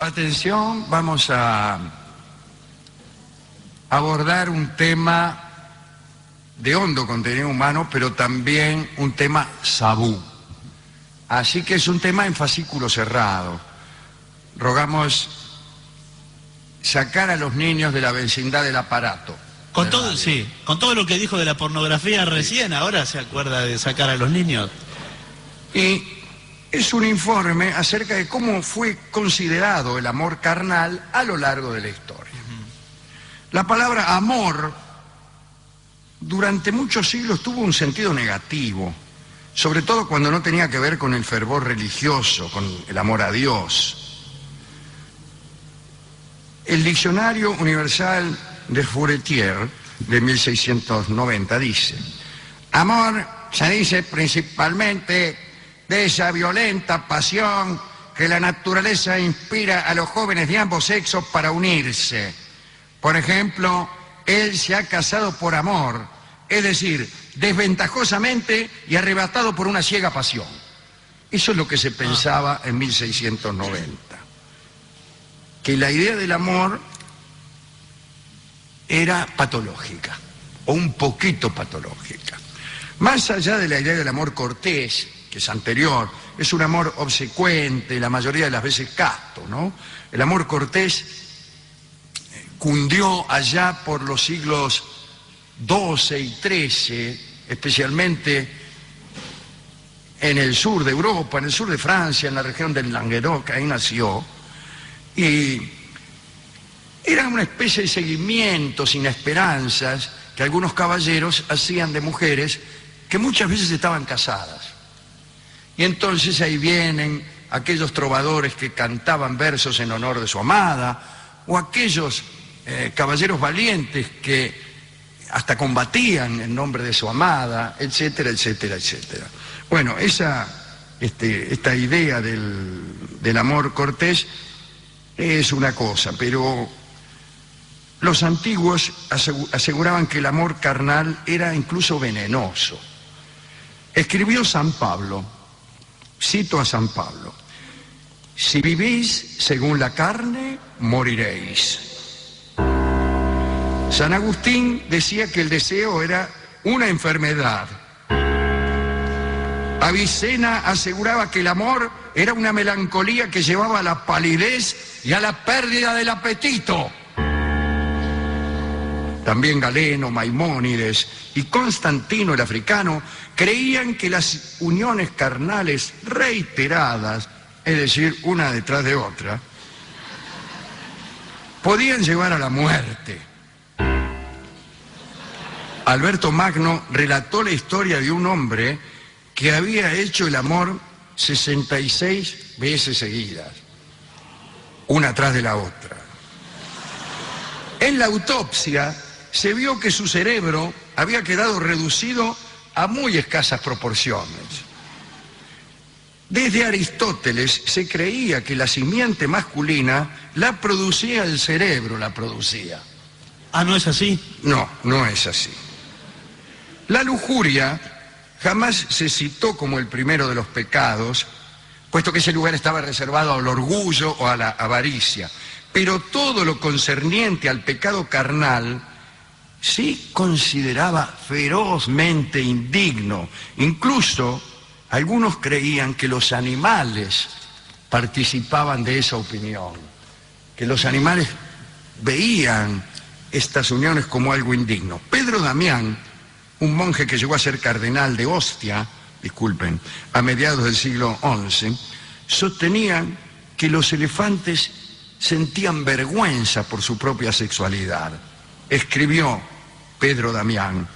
Atención, vamos a abordar un tema de hondo contenido humano, pero también un tema tabú. Así que es un tema en fascículo cerrado. Rogamos sacar a los niños de la vecindad del aparato. Con todo, sí, con todo lo que dijo de la pornografía recién, ahora se acuerda de sacar a los niños. Y es un informe acerca de cómo fue considerado el amor carnal a lo largo de la historia. La palabra amor durante muchos siglos tuvo un sentido negativo, sobre todo cuando no tenía que ver con el fervor religioso, con el amor a Dios. El Diccionario Universal de Furetière de 1690 dice: amor se dice principalmente de esa violenta pasión que la naturaleza inspira a los jóvenes de ambos sexos para unirse. Por ejemplo, él se ha casado por amor, es decir, desventajosamente y arrebatado por una ciega pasión. Eso es lo que se pensaba en 1690. Que la idea del amor era patológica, o un poquito patológica. Más allá de la idea del amor cortés, que es anterior, es un amor obsecuente, la mayoría de las veces casto, ¿no? El amor cortés cundió allá por los siglos XII y XIII, especialmente en el sur de Europa, en el sur de Francia, en la región del Languedoc, ahí nació, y era una especie de seguimiento sin esperanzas que algunos caballeros hacían de mujeres que muchas veces estaban casadas. Y entonces ahí vienen aquellos trovadores que cantaban versos en honor de su amada, o aquellos caballeros valientes que hasta combatían en nombre de su amada, etcétera, etcétera, etcétera. Bueno, esta idea del amor cortés es una cosa, pero los antiguos aseguraban que el amor carnal era incluso venenoso. Escribió San Pablo, cito a San Pablo: si vivís según la carne, moriréis. San Agustín decía que el deseo era una enfermedad. Avicena aseguraba que el amor era una melancolía que llevaba a la palidez y a la pérdida del apetito. También Galeno, Maimónides y Constantino el africano creían que las uniones carnales reiteradas, es decir, una detrás de otra, podían llevar a la muerte. Alberto Magno relató la historia de un hombre que había hecho el amor 66 veces seguidas, una tras de la otra. En la autopsia se vio que su cerebro había quedado reducido a muy escasas proporciones. Desde Aristóteles se creía que la simiente masculina la producía el cerebro, la producía. Ah, ¿no es así? No, no es así. La lujuria jamás se citó como el primero de los pecados, puesto que ese lugar estaba reservado al orgullo o a la avaricia. Pero todo lo concerniente al pecado carnal sí consideraba ferozmente indigno. Incluso algunos creían que los animales participaban de esa opinión, que los animales veían estas uniones como algo indigno. Pedro Damián, un monje que llegó a ser cardenal de Ostia, disculpen, a mediados del siglo XI, sostenía que los elefantes sentían vergüenza por su propia sexualidad. Escribió Pedro Damián: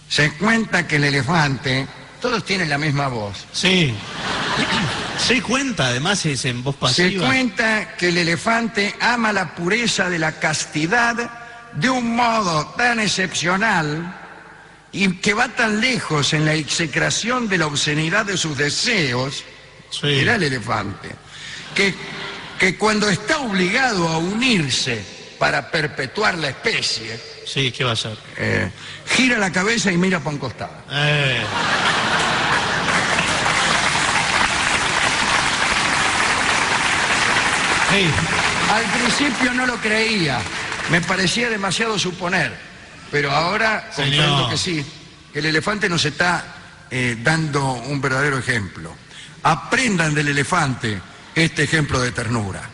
se cuenta que el elefante, todos tienen la misma voz. Sí. Se cuenta, además es en voz pasiva. Se cuenta que el elefante ama la pureza de la castidad de un modo tan excepcional y que va tan lejos en la execración de la obscenidad de sus deseos, sí, era el elefante, que cuando está obligado a unirse para perpetuar la especie, sí, ¿qué va a hacer? Gira la cabeza y mira para un costado. Sí. Al principio no lo creía, me parecía demasiado suponer, pero ahora comprendo que sí, que el elefante nos está dando un verdadero ejemplo. Aprendan del elefante este ejemplo de ternura.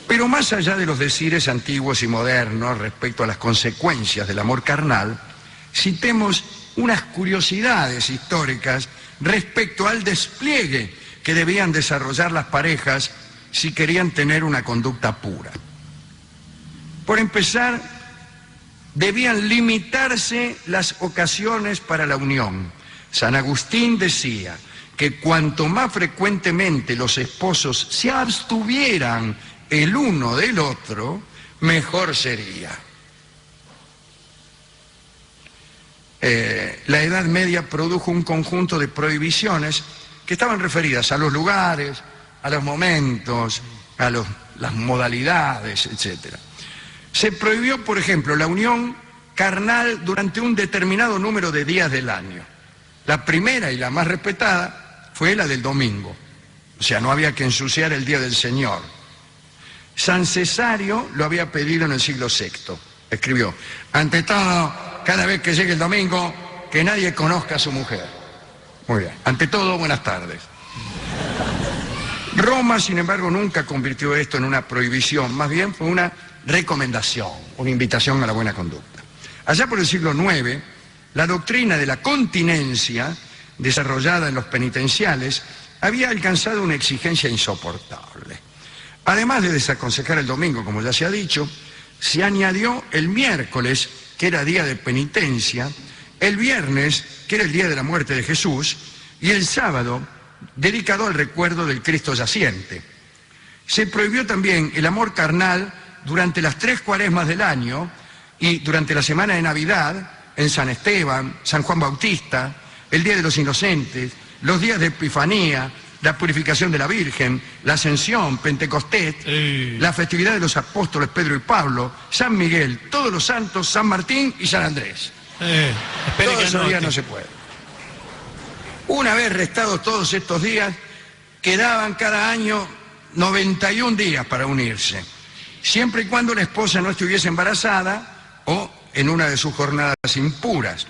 Pero más allá de los decires antiguos y modernos respecto a las consecuencias del amor carnal, citemos unas curiosidades históricas respecto al despliegue que debían desarrollar las parejas si querían tener una conducta pura. Por empezar, debían limitarse las ocasiones para la unión. San Agustín decía que cuanto más frecuentemente los esposos se abstuvieran el uno del otro, mejor sería. La Edad Media produjo un conjunto de prohibiciones que estaban referidas a los lugares, a los momentos, a las modalidades, etc. Se prohibió, por ejemplo, la unión carnal durante un determinado número de días del año. La primera y la más respetada fue la del domingo. O sea, no había que ensuciar el día del Señor. San Cesario lo había pedido en el siglo VI. Escribió: ante todo, cada vez que llegue el domingo, que nadie conozca a su mujer. Muy bien. Ante todo, buenas tardes. Roma, sin embargo, nunca convirtió esto en una prohibición, más bien fue una recomendación, una invitación a la buena conducta. Allá por el siglo IX, la doctrina de la continencia, desarrollada en los penitenciales, había alcanzado una exigencia insoportable. Además de desaconsejar el domingo, como ya se ha dicho, se añadió el miércoles, que era día de penitencia, el viernes, que era el día de la muerte de Jesús, y el sábado, dedicado al recuerdo del Cristo yaciente. Se prohibió también el amor carnal durante las 3 cuaresmas del año y durante la semana de Navidad, en San Esteban, San Juan Bautista, el Día de los Inocentes, los días de Epifanía, la purificación de la Virgen, la Ascensión, Pentecostés, la festividad de los apóstoles Pedro y Pablo, San Miguel, todos los santos, San Martín y San Andrés. Todos esos días no se puede. Una vez restados todos estos días, quedaban cada año 91 días para unirse, siempre y cuando la esposa no estuviese embarazada o en una de sus jornadas impuras.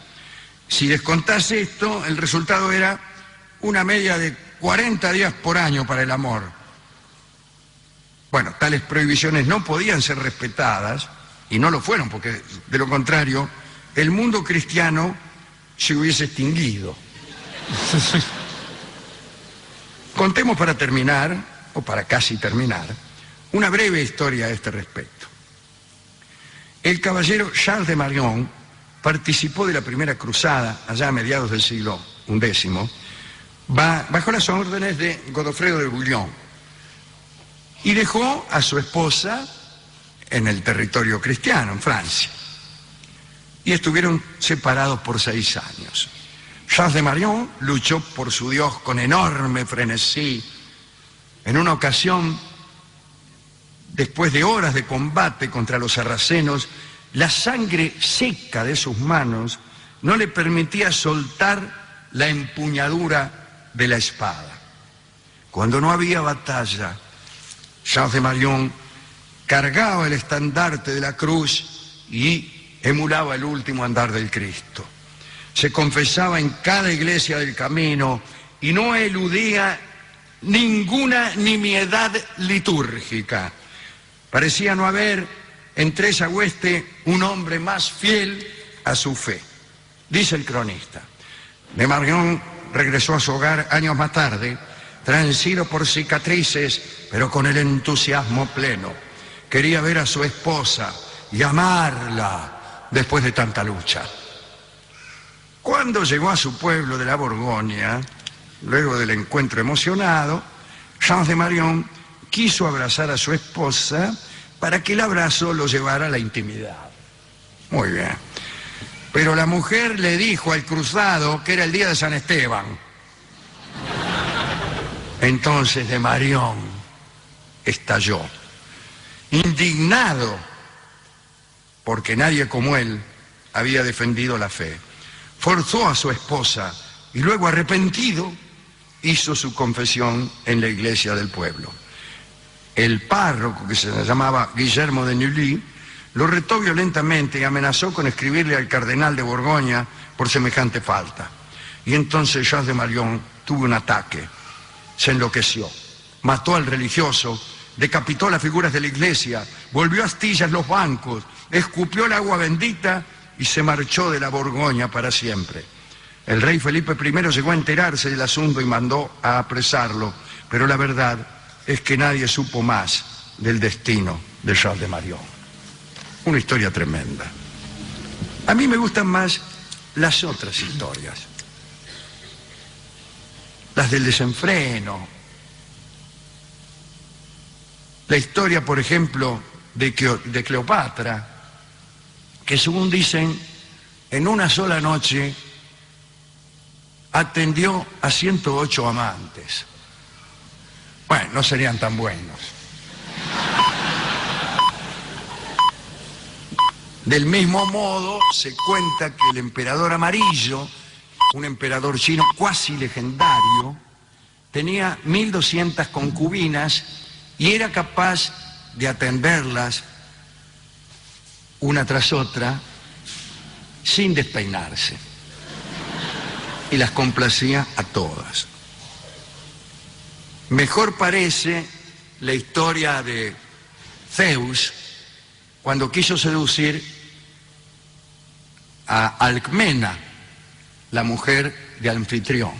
Si descontase esto, el resultado era una media de 40 días por año para el amor. Bueno, tales prohibiciones no podían ser respetadas, y no lo fueron, porque de lo contrario, el mundo cristiano se hubiese extinguido. Contemos para terminar, o para casi terminar, una breve historia a este respecto. El caballero Charles de Marion participó de la primera cruzada allá a mediados del siglo XI, bajo las órdenes de Godofredo de Bouillon, y dejó a su esposa en el territorio cristiano, en Francia, y estuvieron separados por 6 años. Charles de Marion luchó por su Dios con enorme frenesí. En una ocasión, después de horas de combate contra los sarracenos, la sangre seca de sus manos no le permitía soltar la empuñadura de la espada. Cuando no había batalla, Charles de Marion cargaba el estandarte de la cruz y emulaba el último andar del Cristo. Se confesaba en cada iglesia del camino y no eludía ninguna nimiedad litúrgica. Parecía no haber entre esa hueste un hombre más fiel a su fe. Dice el cronista: de Marion regresó a su hogar años más tarde, transido por cicatrices, pero con el entusiasmo pleno. Quería ver a su esposa y amarla después de tanta lucha. Cuando llegó a su pueblo de la Borgoña, luego del encuentro emocionado, Charles de Marion quiso abrazar a su esposa para que el abrazo lo llevara a la intimidad. Muy bien. Pero la mujer le dijo al cruzado que era el día de San Esteban. Entonces de Marion estalló, indignado, porque nadie como él había defendido la fe. Forzó a su esposa y luego, arrepentido, hizo su confesión en la iglesia del pueblo. El párroco, que se llamaba Guillermo de Nully, lo retó violentamente y amenazó con escribirle al cardenal de Borgoña por semejante falta. Y entonces Charles de Malión tuvo un ataque, se enloqueció, mató al religioso, decapitó las figuras de la iglesia, volvió a astillas los bancos, escupió el agua bendita y se marchó de la Borgoña para siempre. El rey Felipe I llegó a enterarse del asunto y mandó a apresarlo, pero la verdad es que nadie supo más del destino de Charles de Malión. Una historia tremenda. A mí me gustan más las otras historias, las del desenfreno. La historia, por ejemplo, de Cleopatra, que según dicen, en una sola noche atendió a 108 amantes. Bueno, no serían tan buenos. Del mismo modo, se cuenta que el emperador Amarillo, un emperador chino cuasi legendario, tenía 1200 concubinas y era capaz de atenderlas una tras otra sin despeinarse. Y las complacía a todas. Mejor parece la historia de Zeus cuando quiso seducir a Alcmena, la mujer de Anfitrión.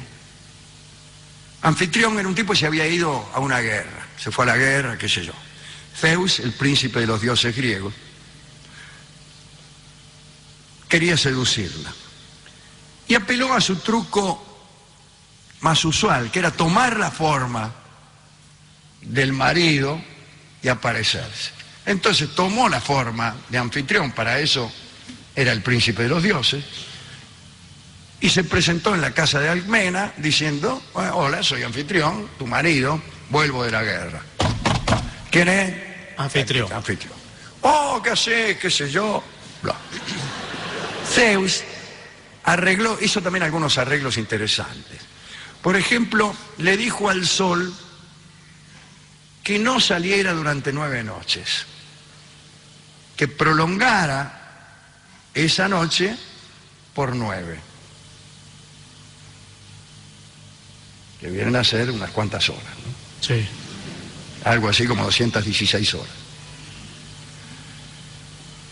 Anfitrión era un tipo que se había ido a una guerra, se fue a la guerra, qué sé yo. Zeus, el príncipe de los dioses griegos, quería seducirla y apeló a su truco más usual, que era tomar la forma del marido y aparecerse. Entonces tomó la forma de Anfitrión, para eso era el príncipe de los dioses, y se presentó en la casa de Alcmena diciendo: hola, soy Anfitrión, tu marido, vuelvo de la guerra. ¿Quién es? Anfitrión. Anfitrión. Oh, ¿qué haces? ¿Qué sé yo? Bla. Zeus hizo también algunos arreglos interesantes. Por ejemplo, le dijo al sol que no saliera durante 9 noches, que prolongara esa noche por 9, que vienen a ser unas cuantas horas, ¿no? Sí. Algo así como 216 horas.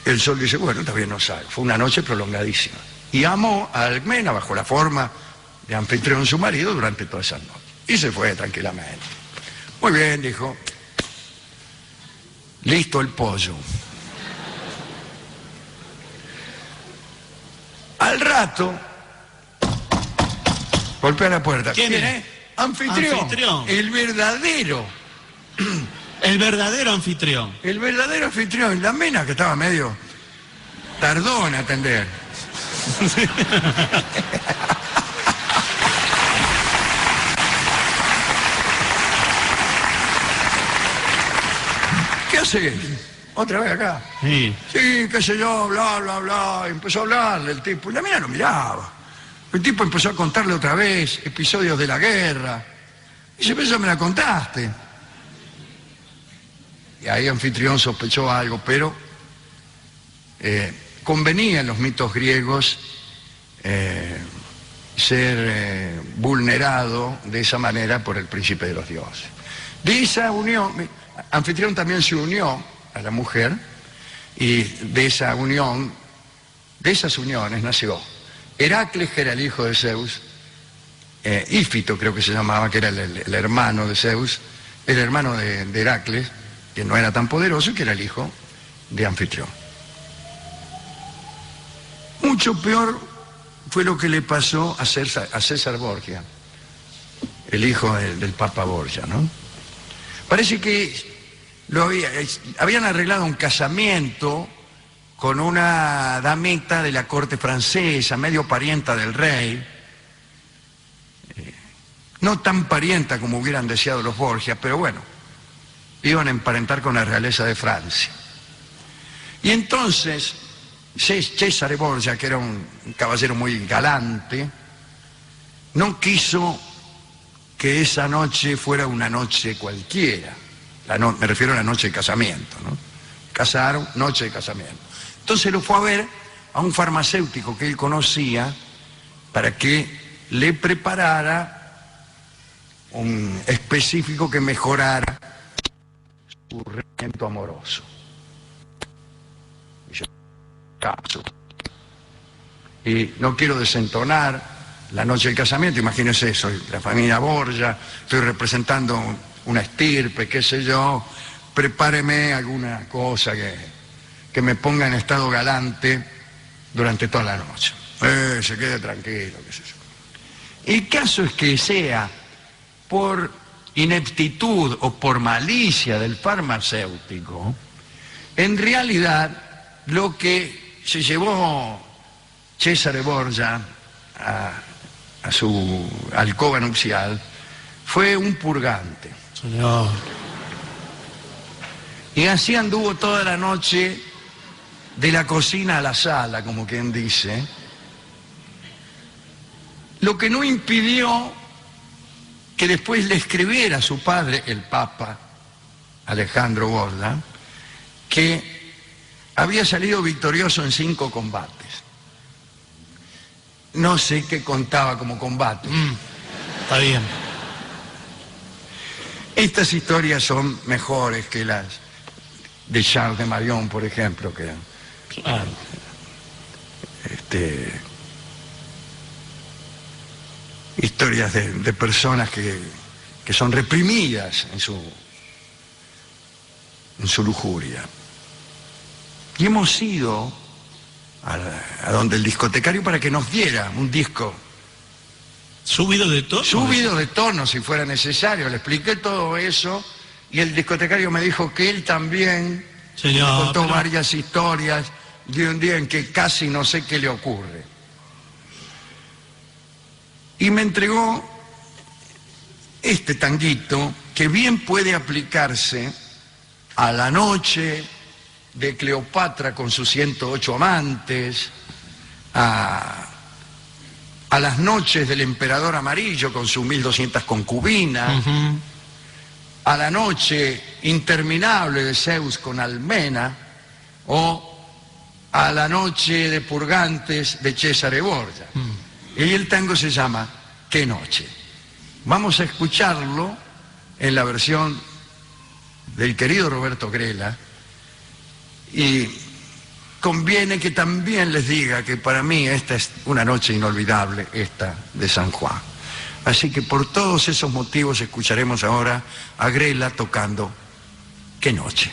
El sol dice: bueno, todavía no sale. Fue una noche prolongadísima. Y amó a Alcmena bajo la forma de Anfitrión, su marido, durante toda esa noche. Y se fue tranquilamente. Muy bien, dijo. Listo el pollo. Al rato, golpea la puerta. ¿Quién es? Anfitrión. Anfitrión. El verdadero. El verdadero anfitrión. El verdadero anfitrión. La mina, que estaba medio tardó en atender. ¿Qué hace? ¿Otra vez acá? Sí. Sí, qué sé yo, bla, bla, bla. Empezó a hablarle el tipo. Y la mina lo miraba. El tipo empezó a contarle otra vez episodios de la guerra. Y dice: pero eso me la contaste. Y ahí Anfitrión sospechó algo, pero convenía en los mitos griegos ser vulnerado de esa manera por el príncipe de los dioses. De esa unión, Anfitrión también se unió a la mujer, y de esa unión, de esas uniones nació Heracles, que era el hijo de Zeus, Ífito creo que se llamaba, que era el hermano de Zeus, el hermano de Heracles, que no era tan poderoso y que era el hijo de Anfitrión. Mucho peor fue lo que le pasó a César Borgia, el hijo del Papa Borgia, ¿no? Parece que habían arreglado un casamiento con una damita de la corte francesa, medio parienta del rey, no tan parienta como hubieran deseado los Borgia, pero bueno, iban a emparentar con la realeza de Francia. Y entonces Cesare Borgia, que era un caballero muy galante, no quiso que esa noche fuera una noche cualquiera. Me refiero a la noche de casamiento, ¿no? Casaron, noche de casamiento. Entonces lo fue a ver a un farmacéutico que él conocía para que le preparara un específico que mejorara su rendimiento amoroso. Y yo, caso. Y no quiero desentonar la noche del casamiento, imagínense, soy la familia Borgia, estoy representando una estirpe, qué sé yo, prepáreme alguna cosa que me ponga en estado galante durante toda la noche. Se quede tranquilo, qué sé yo. El caso es que sea por ineptitud o por malicia del farmacéutico, en realidad lo que se llevó Cesare Borgia a su alcoba nupcial fue un purgante. Señor. Y así anduvo toda la noche de la cocina a la sala, como quien dice, lo que no impidió que después le escribiera a su padre, el Papa Alejandro Borgia, que había salido victorioso en 5 combates. No sé qué contaba como combate. Está bien. Estas historias son mejores que las de Charles de Marion, por ejemplo, que Claro. Historias de personas que son reprimidas en su lujuria. Y hemos ido a donde el discotecario para que nos diera un disco ¿Subido de tono? subido de tono si fuera necesario. Le expliqué todo eso y el discotecario me dijo que él también Señor, me contó pero- varias historias de un día en que casi no sé qué le ocurre. Y me entregó este tanguito que bien puede aplicarse a la noche de Cleopatra con sus 108 amantes, a las noches del emperador amarillo con sus 1200 concubinas, Ujú. a la noche interminable de Zeus con Almena, o a la noche de purgantes de Cesare Borgia. Y el tango se llama ¿Qué noche? Vamos a escucharlo en la versión del querido Roberto Grela, y conviene que también les diga que para mí esta es una noche inolvidable, esta de San Juan. Así que por todos esos motivos escucharemos ahora a Grela tocando ¿Qué noche?